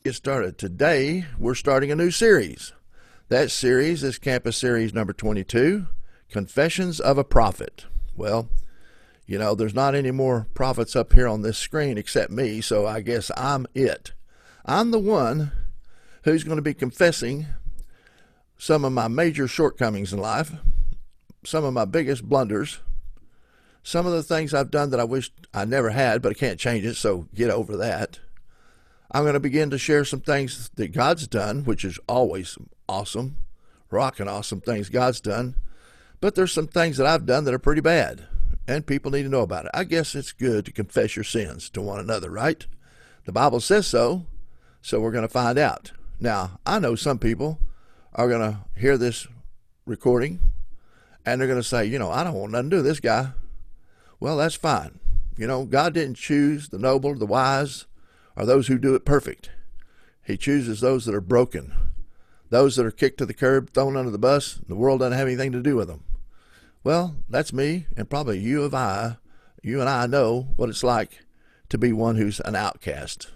get started. Today, we're starting a new series. That series is Campus Series number 22, Confessions of a Prophet. Well, you know, there's not any more prophets up here on this screen except me, so I guess I'm it. I'm the one who's going to be confessing some of my major shortcomings in life, some of my biggest blunders, some of the things I've done that I wish I never had, but I can't change it, so get over that. I'm going to begin to share some things that God's done, which is always awesome, rocking awesome things God's done. But there's some things that I've done that are pretty bad, and people need to know about it. I guess it's good to confess your sins to one another, right? The Bible says so, so we're going to find out. Now, I know some people are going to hear this recording, and they're going to say, you know, I don't want nothing to do with this guy. Well, that's fine. You know, God didn't choose the noble, the wise, or those who do it perfect. He chooses those that are broken, those that are kicked to the curb, thrown under the bus. The world doesn't have anything to do with them. Well, that's me, and probably you and I know what it's like to be one who's an outcast.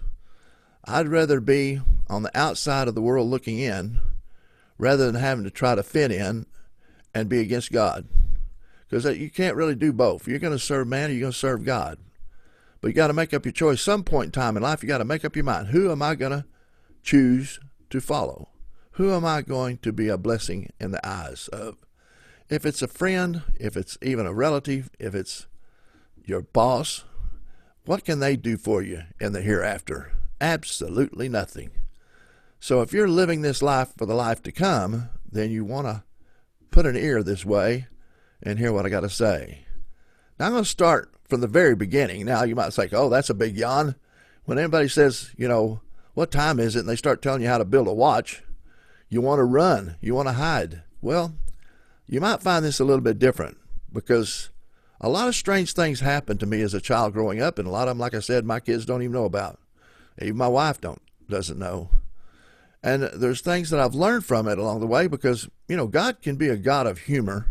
I'd rather be on the outside of the world looking in rather than having to try to fit in and be against God. Because you can't really do both. You're going to serve man or you're going to serve God. But you got to make up your choice. Some point in time in life, you got to make up your mind. Who am I going to choose to follow? Who am I going to be a blessing in the eyes of? If it's a friend, if it's even a relative, if it's your boss, what can they do for you in the hereafter? Absolutely nothing. So if you're living this life for the life to come, then you want to put an ear this way and hear what I got to say. Now I'm going to start from the very beginning. Now you might say, oh, that's a big yawn. When anybody says, you know, what time is it? And they start telling you how to build a watch, you want to run, you want to hide. Well, you might find this a little bit different because a lot of strange things happened to me as a child growing up, and a lot of them, like I said, my kids don't even know about. Even my wife doesn't know. And there's things that I've learned from it along the way because, you know, God can be a God of humor,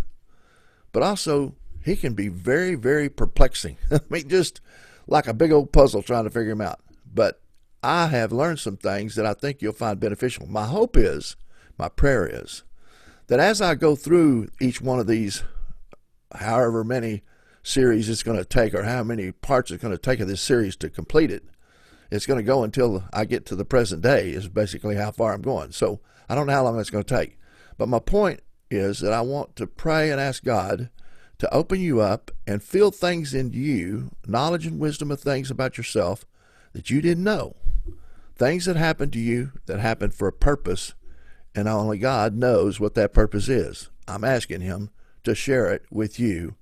but also he can be very, very perplexing. I mean, just like a big old puzzle trying to figure him out. But I have learned some things that I think you'll find beneficial. My hope is, my prayer is, that as I go through each one of these, however many series it's going to take or how many parts it's going to take of this series to complete it, it's going to go until I get to the present day is basically how far I'm going. So I don't know how long it's going to take. But my point is that I want to pray and ask God to open you up and fill things into you, knowledge and wisdom of things about yourself that you didn't know. Things that happened to you that happened for a purpose, and only God knows what that purpose is. I'm asking him to share it with you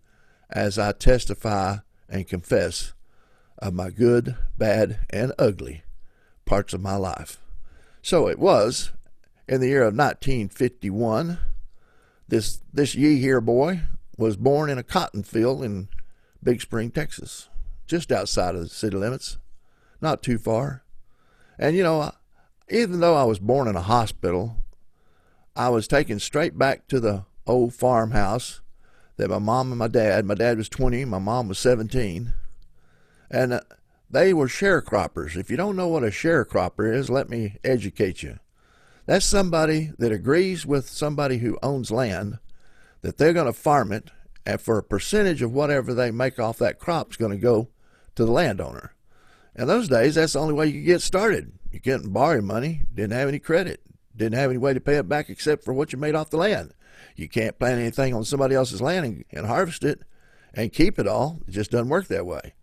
as I testify and confess of my good, bad, and ugly parts of my life. So it was in the year of 1951, this ye here boy was born in a cotton field in Big Spring, Texas, just outside of the city limits, not too far. And, you know, even though I was born in a hospital, I was taken straight back to the old farmhouse that my mom and my dad was 20, my mom was 17, and they were sharecroppers. If you don't know what a sharecropper is, let me educate you. That's somebody that agrees with somebody who owns land that they're going to farm it, and for a percentage of whatever they make off that crop is going to go to the landowner. In those days, that's the only way you could get started. You couldn't borrow money, didn't have any credit, didn't have any way to pay it back except for what you made off the land. You can't plant anything on somebody else's land and harvest it and keep it all. It just doesn't work that way.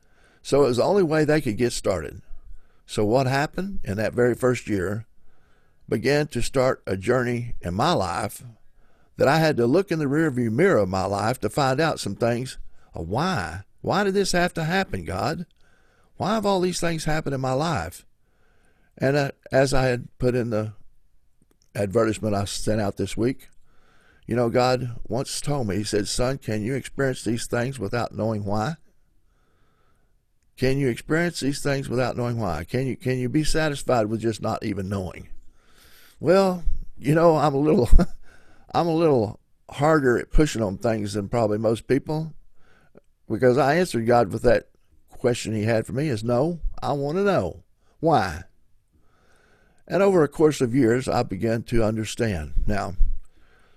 So it was the only way they could get started. So what happened in that very first year began to start a journey in my life that I had to look in the rearview mirror of my life to find out some things. Why? Why did this have to happen, God? Why have all these things happened in my life? And as I had put in the advertisement I sent out this week, you know, God once told me, he said, son, can you experience these things without knowing why? Can you experience these things without knowing why? Can you be satisfied with just not even knowing? Well, you know, I'm a little harder at pushing on things than probably most people, because I answered God with that question he had for me is no, I want to know. Why? And over a course of years, I began to understand. Now,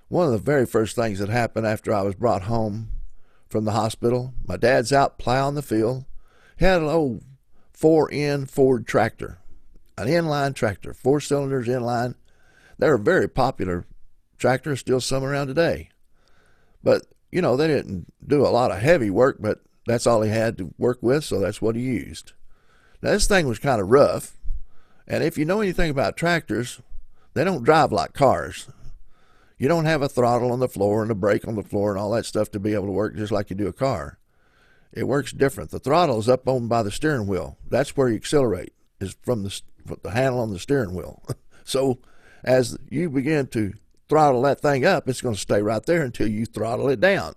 one of the very first things that happened after I was brought home from the hospital, my dad's out plowing the field. He had an old 4N Ford tractor, an inline tractor, 4 cylinders inline. They're a very popular tractor, still some around today. But, they didn't do a lot of heavy work, but that's all he had to work with, so that's what he used. Now, this thing was kind of rough, and if you know anything about tractors, they don't drive like cars. You don't have a throttle on the floor and a brake on the floor and all that stuff to be able to work just like you do a car. It works different. The throttle is up on by the steering wheel. That's where you accelerate, is from the handle on the steering wheel. So as you begin to throttle that thing up, it's going to stay right there until you throttle it down.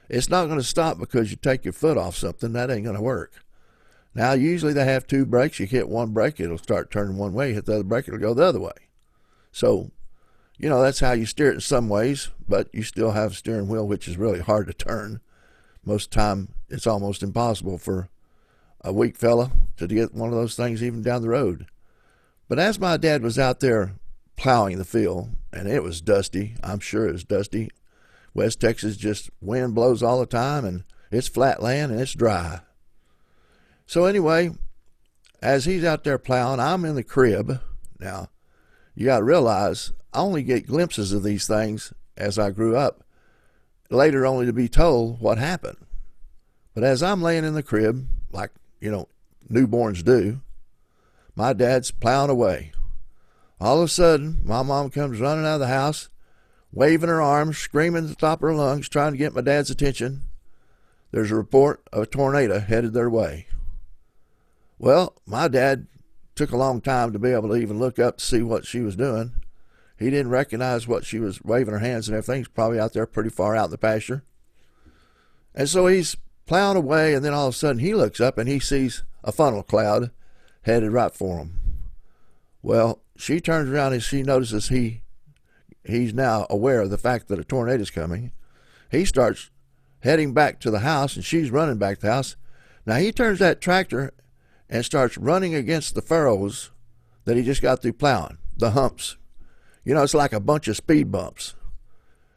It's not going to stop because you take your foot off something. That ain't going to work. Now, usually they have 2 brakes. You hit one brake, it'll start turning one way. Hit the other brake, it'll go the other way. So, that's how you steer it in some ways, but you still have a steering wheel, which is really hard to turn. Most of the time, it's almost impossible for a weak fella to get one of those things even down the road. But as my dad was out there plowing the field, and it was dusty, I'm sure it was dusty. West Texas, just wind blows all the time, and it's flat land and it's dry. So anyway, as he's out there plowing, I'm in the crib. Now, you got to realize, I only get glimpses of these things as I grew up, later only to be told what happened. But as I'm laying in the crib, like, newborns do, my dad's plowing away. All of a sudden, my mom comes running out of the house, waving her arms, screaming at the top of her lungs, trying to get my dad's attention. There's a report of a tornado headed their way. Well, my dad took a long time to be able to even look up to see what she was doing. He didn't recognize what she was waving her hands and everything. He's probably out there pretty far out in the pasture. And so he's plowing away, and then all of a sudden he looks up and he sees a funnel cloud headed right for him. Well, she turns around and she notices he's now aware of the fact that a tornado's coming. He starts heading back to the house, and she's running back to the house. Now he turns that tractor and starts running against the furrows that he just got through plowing, the humps. It's like a bunch of speed bumps.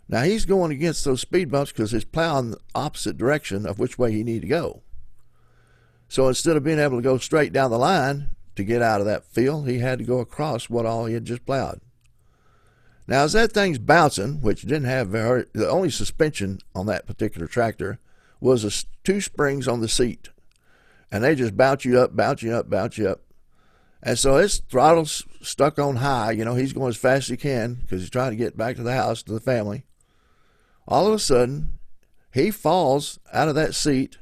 Now he's going against those speed bumps because he's plowing the opposite direction of which way he needed to go. So instead of being able to go straight down the line to get out of that field, he had to go across what all he had just plowed. Now as that thing's bouncing, which didn't have the only suspension on that particular tractor was 2 springs on the seat. And they just bounce you up, bounce you up, bounce you up. And so his throttle's stuck on high. He's going as fast as he can because he's trying to get back to the house, to the family. All of a sudden, he falls out of that seat,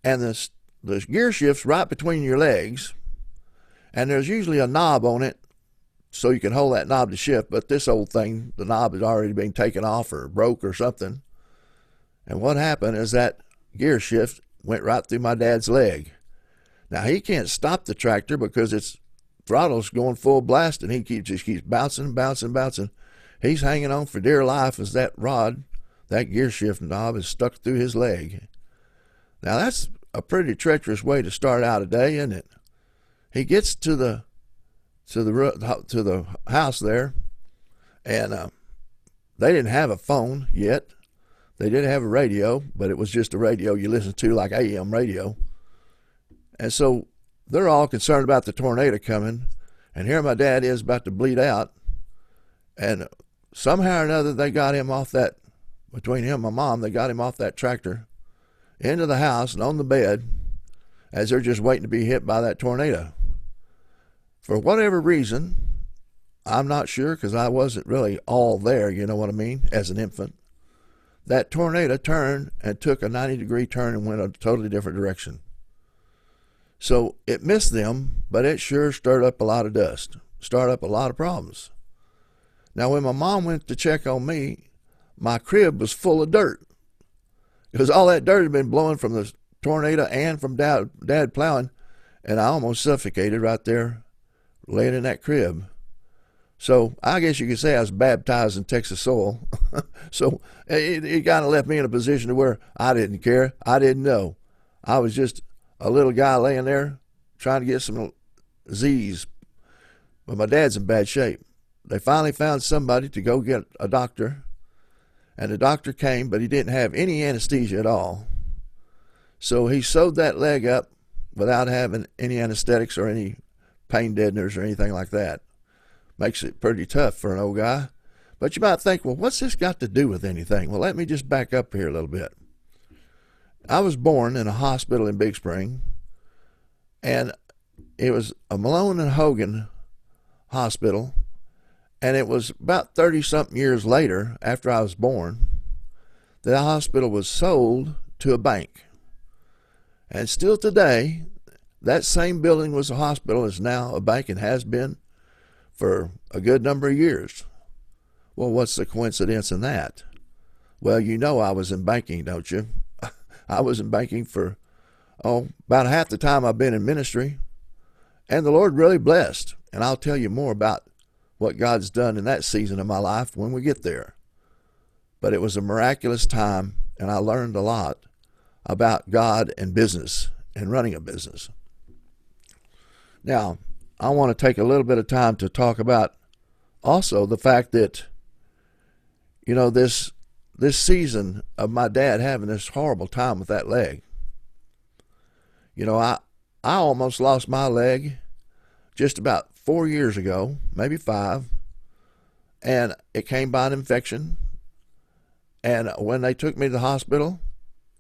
and the gear shift's right between your legs. And there's usually a knob on it so you can hold that knob to shift. But this old thing, the knob has already been taken off or broke or something. And what happened is that gear shift went right through my dad's leg. Now, he can't stop the tractor because its throttle's going full blast, and he just keeps bouncing, bouncing, bouncing. He's hanging on for dear life as that rod, that gear shift knob, is stuck through his leg. Now, that's a pretty treacherous way to start out a day, isn't it? He gets to the house there, and they didn't have a phone yet. They did have a radio, but it was just a radio you listen to, like AM radio. And so they're all concerned about the tornado coming, and here my dad is about to bleed out. And somehow or another, they got him off that, between him and my mom, they got him off that tractor into the house and on the bed as they're just waiting to be hit by that tornado. For whatever reason, I'm not sure because I wasn't really all there, you know what I mean, as an infant. That tornado turned and took a 90-degree turn and went a totally different direction. So it missed them, but it sure stirred up a lot of dust, started up a lot of problems. Now, when my mom went to check on me, my crib was full of dirt because all that dirt had been blowing from the tornado and from dad plowing, and I almost suffocated right there laying in that crib. So I guess you could say I was baptized in Texas soil. So it kind of left me in a position to where I didn't care. I didn't know. I was just a little guy laying there trying to get some Z's But my dad's in bad shape. They finally found somebody to go get a doctor, and the doctor came, but he didn't have any anesthesia at all. So he sewed that leg up without having any anesthetics or any pain deadeners or anything like that. Makes it pretty tough for an old guy. But you might think, well, what's this got to do with anything? Well, let me just back up here a little bit. I was born in a hospital in Big Spring, and it was a Malone and Hogan hospital, and it was about 30-something years later, after I was born, that the hospital was sold to a bank. And still today, that same building was a hospital, is now a bank, and has been for a good number of years. Well, what's the coincidence in that? Well, you know I was in banking, don't you? I was in banking for, about half the time I've been in ministry. And the Lord really blessed. And I'll tell you more about what God's done in that season of my life when we get there. But it was a miraculous time, and I learned a lot about God and business and running a business. Now, I want to take a little bit of time to talk about also the fact that, you know, this season of my dad having this horrible time with that leg. You know, I almost lost my leg just about 4 years ago, maybe 5, and it came by an infection. And when they took me to the hospital,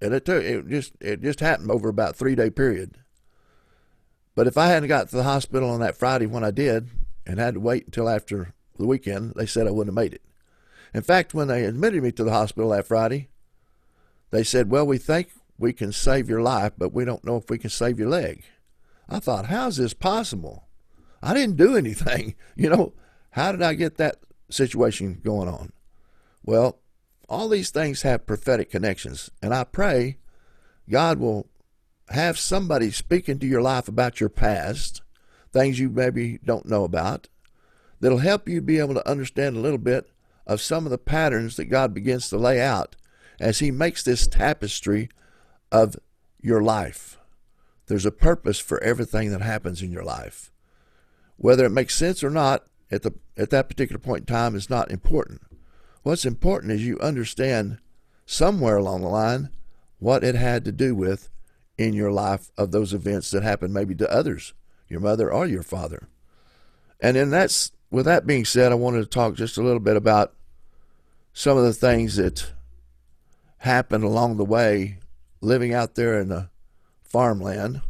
and it just happened over about a 3-day period. But if I hadn't got to the hospital on that Friday when I did, and had to wait until after the weekend, they said I wouldn't have made it. In fact, when they admitted me to the hospital that Friday, they said, well, we think we can save your life, but we don't know if we can save your leg. I thought, how is this possible? I didn't do anything. You know, how did I get that situation going on? Well, all these things have prophetic connections, and I pray God will have somebody speak into your life about your past, things you maybe don't know about, that'll help you be able to understand a little bit of some of the patterns that God begins to lay out as He makes this tapestry of your life. There's a purpose for everything that happens in your life. Whether it makes sense or not at that particular point in time is not important. What's important is you understand somewhere along the line what it had to do with in your life of those events that happened maybe to others, your mother or your father. And then with that being said, I wanted to talk just a little bit about some of the things that happened along the way living out there in the farmland.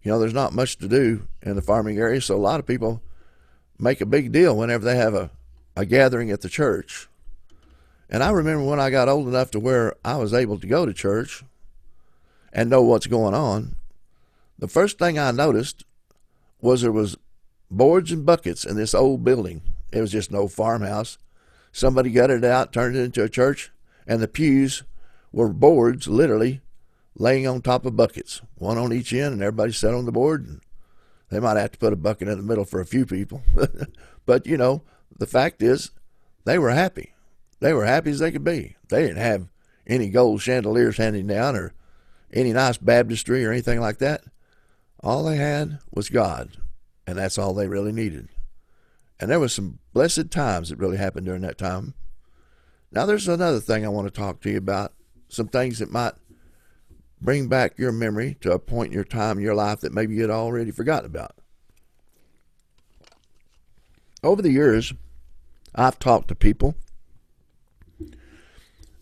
You know, there's not much to do in the farming area, so a lot of people make a big deal whenever they have a gathering at the church. And I remember when I got old enough to where I was able to go to church and know what's going on, the first thing I noticed was there was boards and buckets in this old building. It was just an old farmhouse. Somebody gutted it out, turned it into a church, and the pews were boards literally laying on top of buckets, one on each end, and everybody sat on the board. And they might have to put a bucket in the middle for a few people. But, you know, the fact is they were happy. They were happy as they could be. They didn't have any gold chandeliers handing down or any nice baptistry or anything like that. All they had was God, and that's all they really needed. And there was some blessed times that really happened during that time. Now there's another thing I want to talk to you about, some things that might bring back your memory to a point in your time in your life that maybe you'd already forgotten about. Over the years, I've talked to people,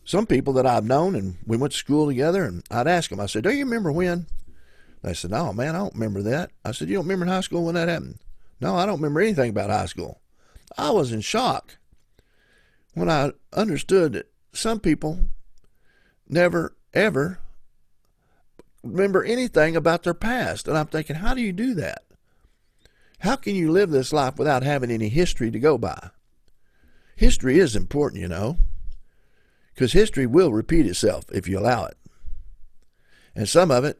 some people that I've known, and we went to school together, and I'd ask them, I said, do you remember when? They said, no, man, I don't remember that. I said, you don't remember in high school when that happened? No, I don't remember anything about high school. I was in shock when I understood that some people never, ever remember anything about their past. And I'm thinking, how do you do that? How can you live this life without having any history to go by? History is important, you know, because history will repeat itself if you allow it. And some of it,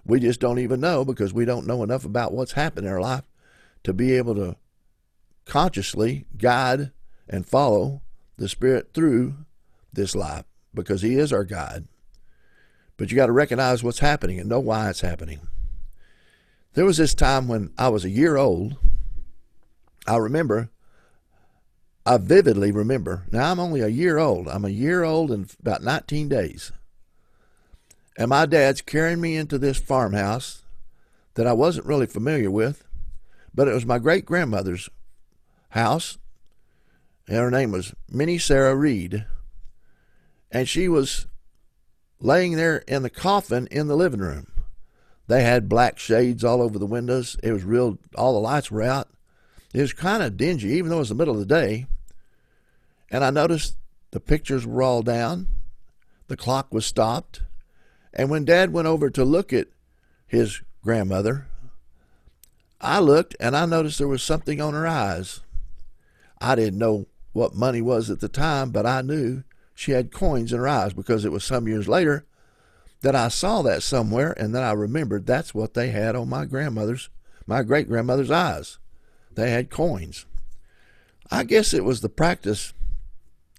we just don't even know because we don't know enough about what's happened in our life to be able to consciously guide and follow the Spirit through this life, because He is our guide. But you got to recognize what's happening and know why it's happening. There was this time when I was a year old, I vividly remember. Now, I'm only a year old. I'm a year old in about 19 days. And my dad's carrying me into this farmhouse that I wasn't really familiar with, but it was my great-grandmother's house, and her name was Minnie Sarah Reed. And she was laying there in the coffin in the living room. They had black shades all over the windows. It was real, all the lights were out. It was kind of dingy, even though it was the middle of the day. And I noticed the pictures were all down. The clock was stopped. And when Dad went over to look at his grandmother, I looked and I noticed there was something on her eyes. I didn't know what money was at the time, but I knew she had coins in her eyes because it was some years later that I saw that somewhere, and then I remembered that's what they had on my great-grandmother's eyes. They had coins. I guess it was the practice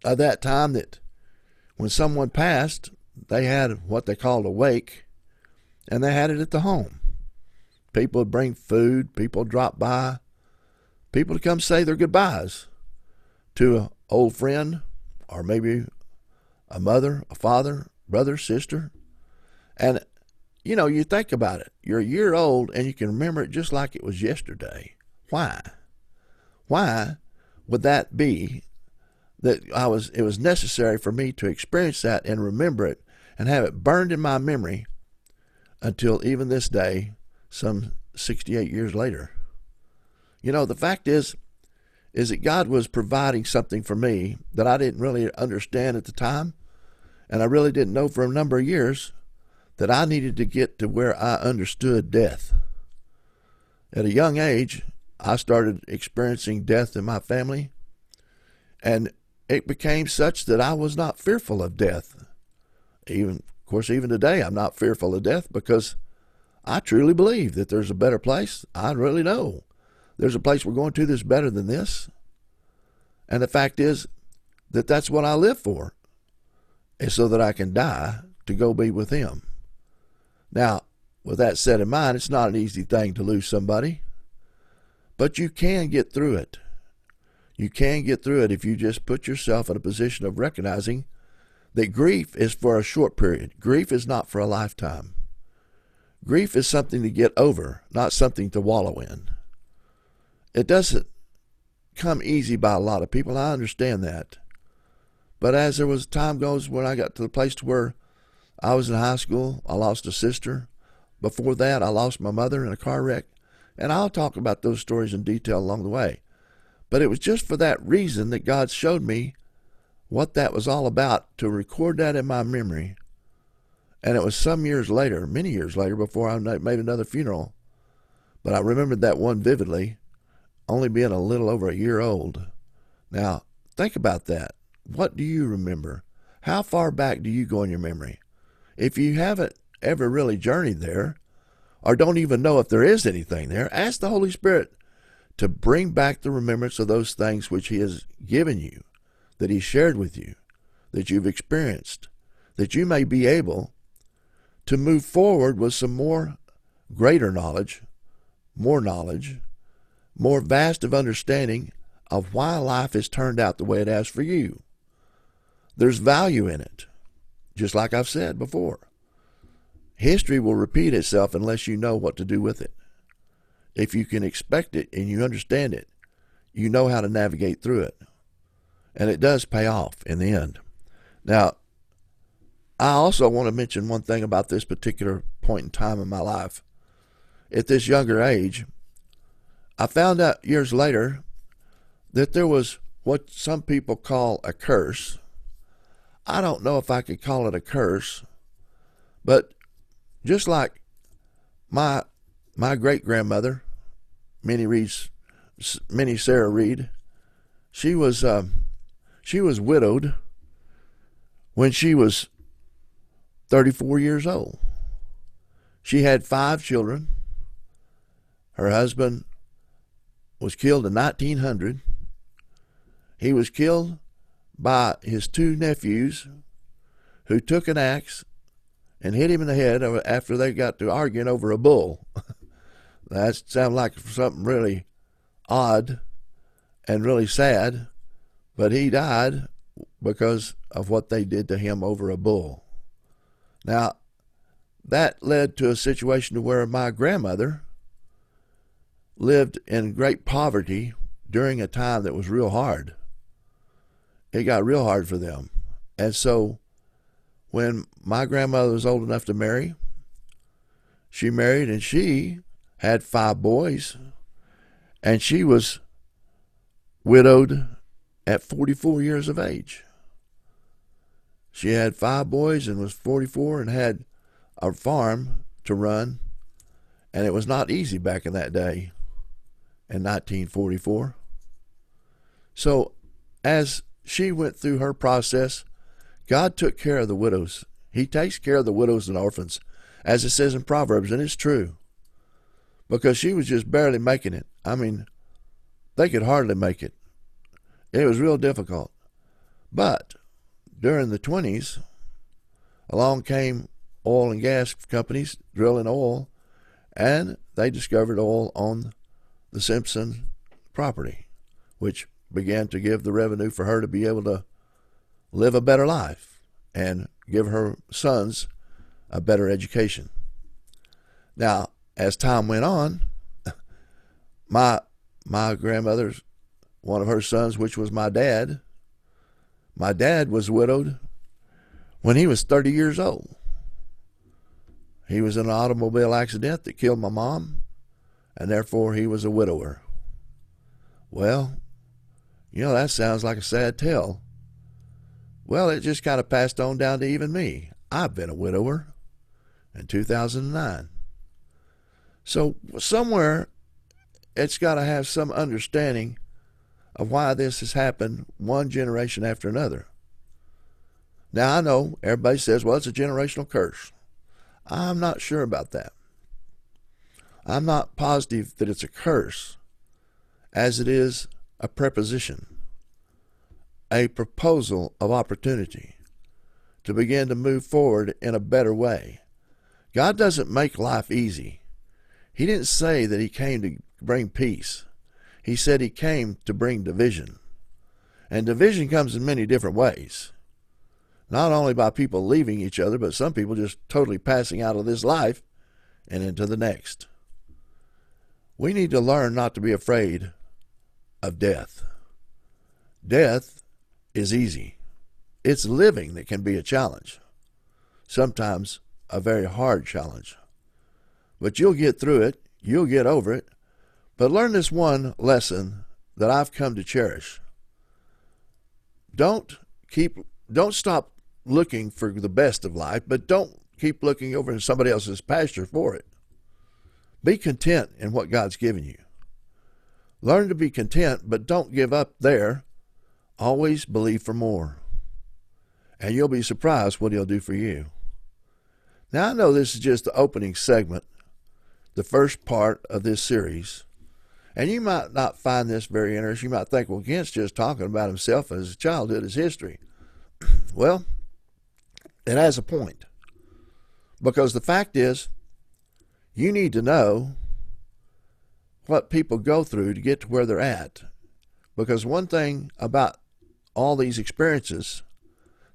of that time that when someone passed, they had what they called a wake, and they had it at the home. People would bring food, people would drop by, people would come say their goodbyes to an old friend, or maybe a mother, a father, brother, sister. And, you know, you think about it. You're a year old and you can remember it just like it was yesterday. Why? Why would that be that it was necessary for me to experience that and remember it and have it burned in my memory until even this day, some 68 years later? You know, the fact is that God was providing something for me that I didn't really understand at the time, and I really didn't know for a number of years, that I needed to get to where I understood death. At a young age, I started experiencing death in my family, and it became such that I was not fearful of death. Even today, I'm not fearful of death because I truly believe that there's a better place. I really know there's a place we're going to that's better than this. And the fact is that that's what I live for, is so that I can die to go be with Him. Now, with that said in mind, it's not an easy thing to lose somebody, but you can get through it. You can get through it if you just put yourself in a position of recognizing that grief is for a short period. Grief is not for a lifetime. Grief is something to get over, not something to wallow in. It doesn't come easy by a lot of people. I understand that. But as there was time goes when I got to the place to where I was in high school, I lost a sister. Before that, I lost my mother in a car wreck. And I'll talk about those stories in detail along the way. But it was just for that reason that God showed me what that was all about, to record that in my memory. And it was some years later, many years later, before I made another funeral. But I remembered that one vividly, only being a little over a year old. Now, think about that. What do you remember? How far back do you go in your memory? If you haven't ever really journeyed there, or don't even know if there is anything there, ask the Holy Spirit to bring back the remembrance of those things which He has given you, that He shared with you, that you've experienced, that you may be able to move forward with some greater knowledge, more vast of understanding of why life has turned out the way it has for you. There's value in it, just like I've said before. History will repeat itself unless you know what to do with it. If you can expect it and you understand it, you know how to navigate through it. And it does pay off in the end. Now, I also want to mention one thing about this particular point in time in my life. At this younger age, I found out years later that there was what some people call a curse. I don't know if I could call it a curse, but just like my great-grandmother, Minnie Sarah Reed, she was widowed when she was 34 years old. She had 5 children. Her husband was killed in 1900. He was killed by his 2 nephews, who took an axe and hit him in the head after they got to arguing over a bull. That sounds like something really odd, and really sad, but he died because of what they did to him over a bull. Now, that led to a situation where my grandmother lived in great poverty during a time that was real hard. It got real hard for them. And so when my grandmother was old enough to marry, she married and she had 5 boys, and she was widowed at 44 years of age. She had 5 boys and was 44 and had a farm to run, and it was not easy back in that day in 1944. So as she went through her process, God took care of the widows. He takes care of the widows and orphans, as it says in Proverbs, and it's true. Because she was just barely making it. I mean, they could hardly make it. It was real difficult. But during the 20s, along came oil and gas companies drilling oil, and they discovered oil on the Simpson property, which began to give the revenue for her to be able to live a better life and give her sons a better education. Now, as time went on, my grandmother's, one of her sons, which was my dad was widowed when he was 30 years old. He was in an automobile accident that killed my mom, and therefore he was a widower. Well, that sounds like a sad tale. Well, it just kind of passed on down to even me. I've been a widower in 2009. So somewhere it's got to have some understanding of why this has happened one generation after another. Now, I know everybody says, well, it's a generational curse. I'm not sure about that. I'm not positive that it's a curse, as it is a preposition, a proposal of opportunity to begin to move forward in a better way. God doesn't make life easy. He didn't say that he came to bring peace. He said he came to bring division. And division comes in many different ways. Not only by people leaving each other, but some people just totally passing out of this life and into the next. We need to learn not to be afraid of death. Death is easy. It's living that can be a challenge. Sometimes a very hard challenge. But you'll get through it. You'll get over it. But learn this one lesson that I've come to cherish. Don't stop looking for the best of life, but don't keep looking over in somebody else's pasture for it. Be content in what God's given you. Learn to be content, but don't give up there. Always believe for more. And you'll be surprised what he'll do for you. Now, I know this is just the opening segment, the first part of this series. And you might not find this very interesting. You might think, well, Kent's just talking about himself and his childhood, his history. Well, it has a point. Because the fact is, you need to know what people go through to get to where they're at. Because one thing about all these experiences,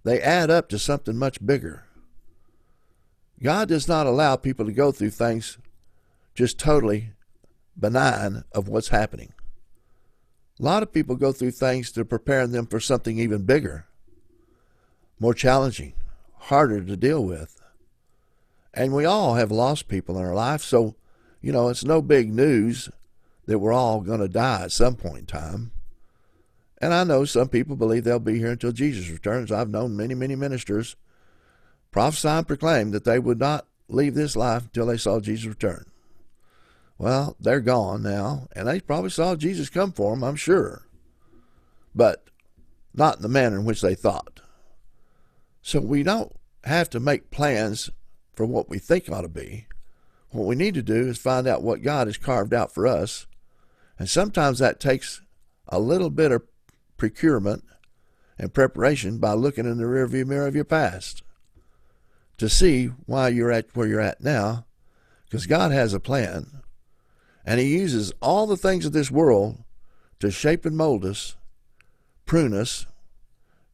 they add up to something much bigger. God does not allow people to go through things just totally benign of what's happening. A lot of people go through things to prepare them for something even bigger, more challenging, harder to deal with. And we all have lost people in our life, so, it's no big news that we're all going to die at some point in time. And I know some people believe they'll be here until Jesus returns. I've known many, many ministers prophesy and proclaim that they would not leave this life until they saw Jesus return. Well, they're gone now, and they probably saw Jesus come for them, I'm sure. But not in the manner in which they thought. So we don't have to make plans for what we think ought to be. What we need to do is find out what God has carved out for us. And sometimes that takes a little bit of procurement and preparation by looking in the rearview mirror of your past to see why you're at where you're at now, because God has a plan, and he uses all the things of this world to shape and mold us, prune us,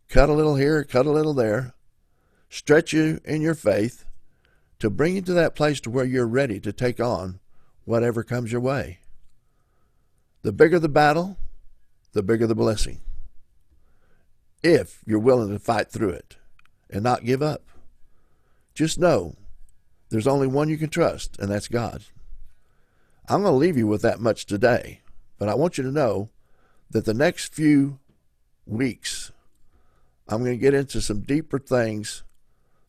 cut a little here, cut a little there, stretch you in your faith to bring you to that place to where you're ready to take on whatever comes your way. The bigger the battle, the bigger the blessing. If you're willing to fight through it and not give up. Just know there's only one you can trust, and that's God. I'm going to leave you with that much today, but I want you to know that the next few weeks, I'm going to get into some deeper things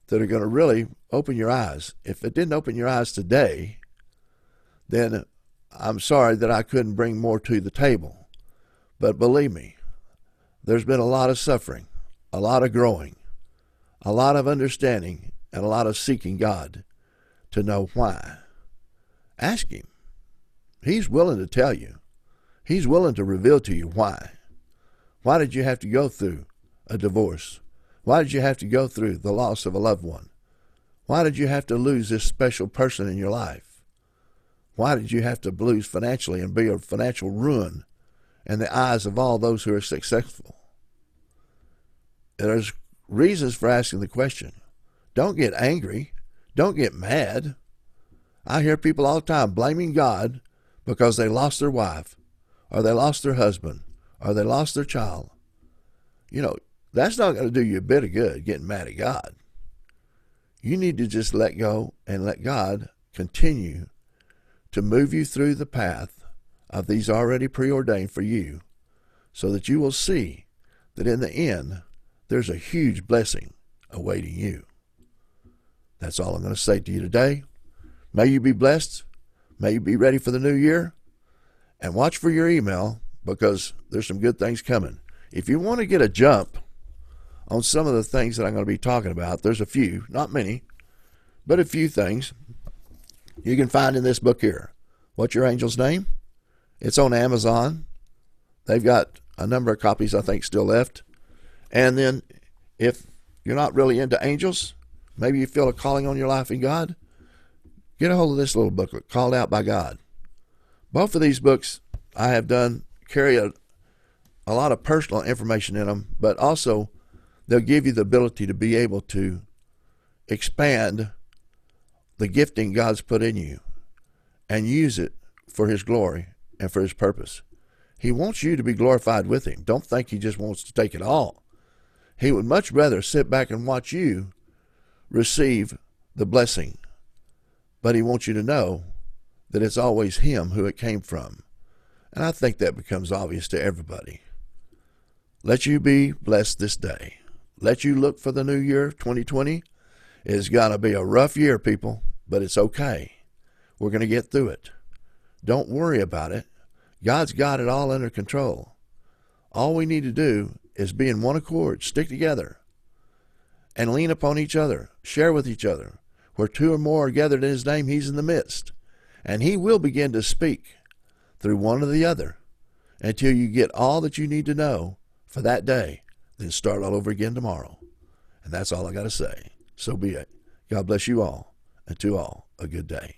that are going to really open your eyes. If it didn't open your eyes today, then I'm sorry that I couldn't bring more to the table. But believe me, there's been a lot of suffering, a lot of growing, a lot of understanding, and a lot of seeking God to know why. Ask Him. He's willing to tell you. He's willing to reveal to you why. Why did you have to go through a divorce? Why did you have to go through the loss of a loved one? Why did you have to lose this special person in your life? Why did you have to lose financially and be a financial ruin in the eyes of all those who are successful? There's reasons for asking the question. Don't get angry. Don't get mad. I hear people all the time blaming God because they lost their wife, or they lost their husband, or they lost their child. You know, that's not going to do you a bit of good, getting mad at God. You need to just let go and let God continue to move you through the path of these already preordained for you, so that you will see that in the end, there's a huge blessing awaiting you. That's all I'm going to say to you today. May you be blessed. May you be ready for the new year. And watch for your email, because there's some good things coming. If you want to get a jump on some of the things that I'm going to be talking about, there's a few, not many, but a few things you can find in this book here. What's Your Angel's Name? It's on Amazon. They've got a number of copies, I think, still left. And then if you're not really into angels, maybe you feel a calling on your life in God, get a hold of this little booklet, Called Out by God. Both of these books I have done carry a lot of personal information in them, but also they'll give you the ability to be able to expand the gifting God's put in you and use it for His glory and for His purpose. He wants you to be glorified with Him. Don't think He just wants to take it all. He would much rather sit back and watch you receive the blessing. But He wants you to know that it's always Him who it came from. And I think that becomes obvious to everybody. Let you be blessed this day. Let you look for the new year, 2020. It's going to be a rough year, people, but it's okay. We're going to get through it. Don't worry about it. God's got it all under control. All we need to do is be in one accord, stick together, and lean upon each other, share with each other. Where two or more are gathered in His name, He's in the midst. And He will begin to speak through one or the other until you get all that you need to know for that day. Then start all over again tomorrow. And that's all I got to say. So be it. God bless you all, and to all a good day.